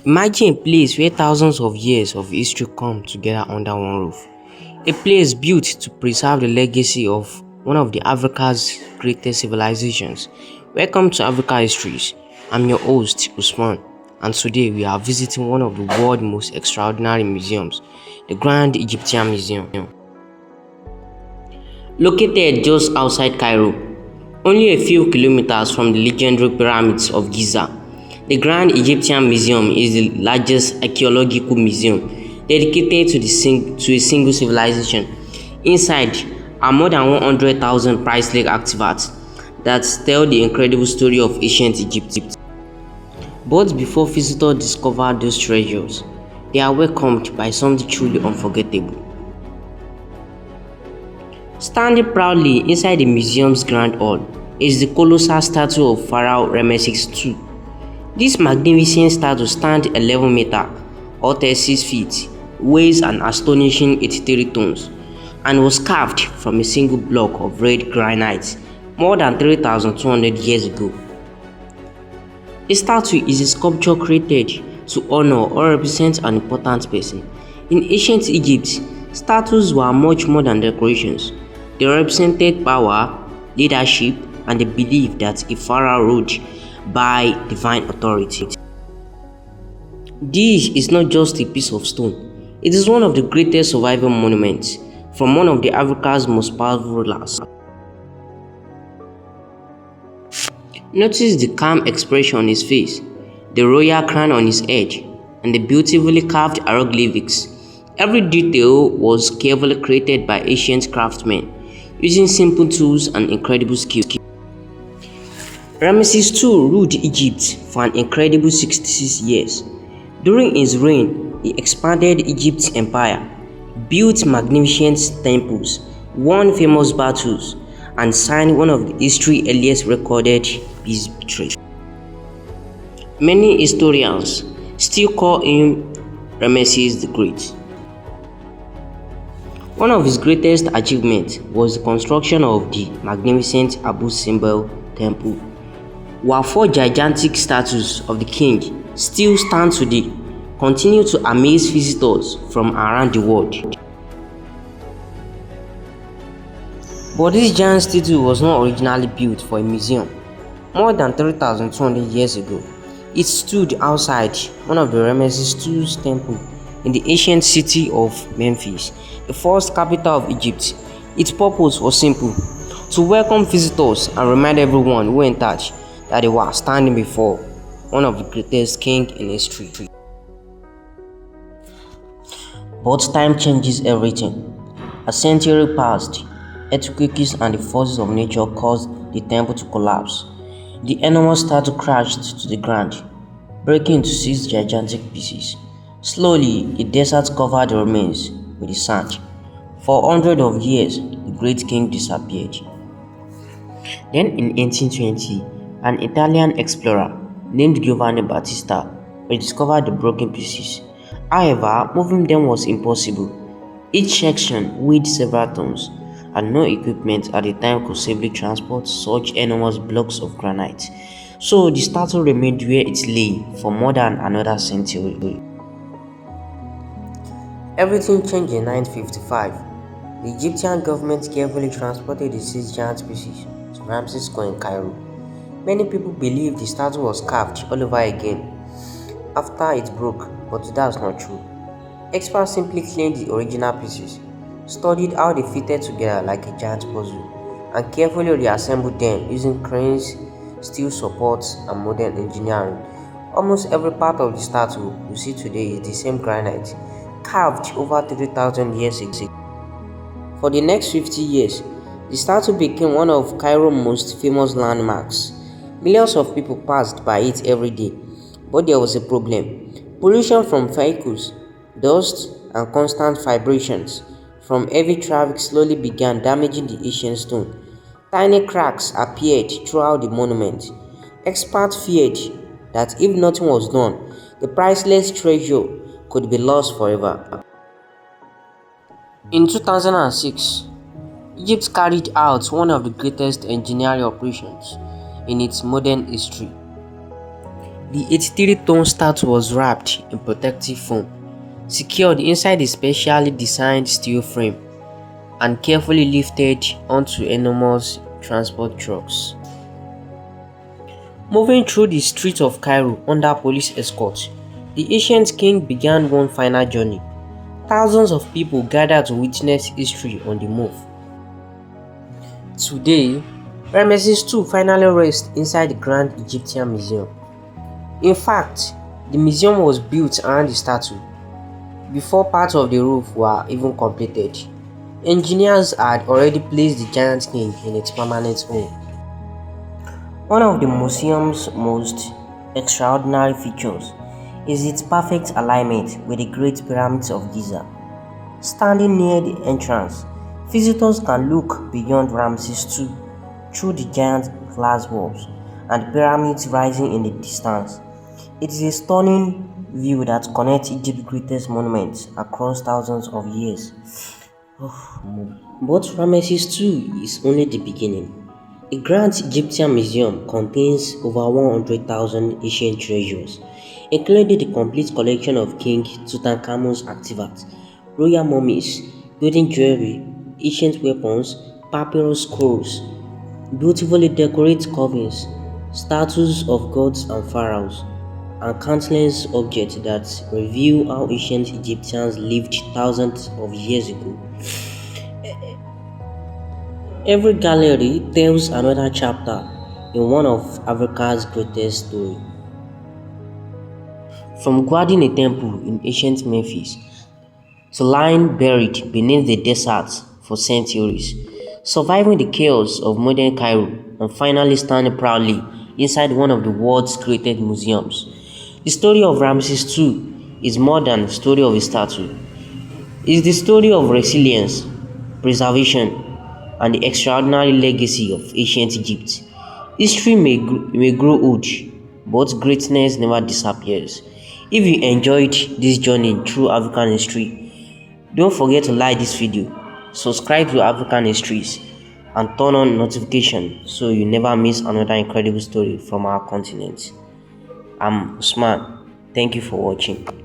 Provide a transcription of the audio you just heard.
Imagine a place where thousands of years of history come together under one roof. A place built to preserve the legacy of one of the Africa's greatest civilizations. Welcome to Africa Histories. I'm your host, Usman, and today we are visiting one of the world's most extraordinary museums, the Grand Egyptian Museum. Located just outside Cairo, only a few kilometers from the legendary pyramids of Giza, the Grand Egyptian Museum is the largest archaeological museum dedicated to a single civilization. Inside are more than 100,000 priceless artifacts that tell the incredible story of ancient Egypt. But before visitors discover those treasures, they are welcomed by something truly unforgettable. Standing proudly inside the museum's grand hall is the colossal statue of Pharaoh Ramesses II. This magnificent statue stands 11 meters or 36 feet, weighs an astonishing 83 tons, and was carved from a single block of red granite more than 3,200 years ago. The statue is a sculpture created to honor or represent an important person. In ancient Egypt, statues were much more than decorations. They represented power, leadership, and the belief that a pharaoh ruled by divine authority. This is not just a piece of stone, it is one of the greatest surviving monuments from one of the Africa's most powerful rulers. Notice the calm expression on his face, the royal crown on his head, and the beautifully carved hieroglyphics. Every detail was carefully created by ancient craftsmen using simple tools and incredible skill. Ramesses II ruled Egypt for an incredible 66 years. During his reign, he expanded Egypt's empire, built magnificent temples, won famous battles, and signed one of the history's earliest recorded peace treaties. Many historians still call him Ramesses the Great. One of his greatest achievements was the construction of the magnificent Abu Simbel temple, while four gigantic statues of the king still stand today, continue to amaze visitors from around the world. But this giant statue was not originally built for a museum. More than 3,200 years ago, it stood outside one of the Ramesses II's temples in the ancient city of Memphis, the first capital of Egypt. Its purpose was simple: to welcome visitors and remind everyone who entered that they were standing before one of the greatest kings in history. But time changes everything. A century passed, earthquakes and the forces of nature caused the temple to collapse. The enormous statue crashed to the ground, breaking into 6 gigantic pieces. Slowly, the desert covered the remains with the sand. For hundreds of years, the great king disappeared. Then in 1820, an Italian explorer named Giovanni Battista rediscovered the broken pieces. However, moving them was impossible. Each section weighed several tons, and no equipment at the time could safely transport such enormous blocks of granite. So the statue remained where it lay for more than another century. Everything changed in 1955. The Egyptian government carefully transported the 6 giant pieces to Ramesses II in Cairo. Many people believe the statue was carved all over again after it broke, but that's not true. Experts simply cleaned the original pieces, studied how they fitted together like a giant puzzle, and carefully reassembled them using cranes, steel supports, and modern engineering. Almost every part of the statue you see today is the same granite, carved over 3,000 years ago. For the next 50 years, the statue became one of Cairo's most famous landmarks. Millions of people passed by it every day, but there was a problem. Pollution from vehicles, dust, and constant vibrations from heavy traffic slowly began damaging the ancient stone. Tiny cracks appeared throughout the monument. Experts feared that if nothing was done, the priceless treasure could be lost forever. In 2006, Egypt carried out one of the greatest engineering operations in its modern history. The 83-ton statue was wrapped in protective foam, secured inside a specially designed steel frame, and carefully lifted onto enormous transport trucks. Moving through the streets of Cairo under police escort, the ancient king began one final journey. Thousands of people gathered to witness history on the move. Today, Ramesses II finally rests inside the Grand Egyptian Museum. In fact, the museum was built around the statue before parts of the roof were even completed. Engineers had already placed the giant king in its permanent home. One of the museum's most extraordinary features is its perfect alignment with the Great Pyramids of Giza. Standing near the entrance, visitors can look beyond Ramesses II through the giant glass walls and pyramids rising in the distance. It is a stunning view that connects Egypt's greatest monuments across thousands of years. But Ramesses II is only the beginning. The Grand Egyptian Museum contains over 100,000 ancient treasures, including the complete collection of King Tutankhamun's artifacts, royal mummies, golden jewelry, ancient weapons, papyrus scrolls, beautifully decorated coffins, statues of gods and pharaohs, and countless objects that reveal how ancient Egyptians lived thousands of years ago. Every gallery tells another chapter in one of Africa's greatest stories. From guarding a temple in ancient Memphis to lying buried beneath the desert for centuries, surviving the chaos of modern Cairo, and finally standing proudly inside one of the world's greatest museums. The story of Ramesses II is more than the story of a statue. It's the story of resilience, preservation, and the extraordinary legacy of ancient Egypt. History may grow old, but greatness never disappears. If you enjoyed this journey through African history, don't forget to like this video, subscribe to African Histories, and turn on notifications so you never miss another incredible story from our continent. I'm Usman. Thank you for watching.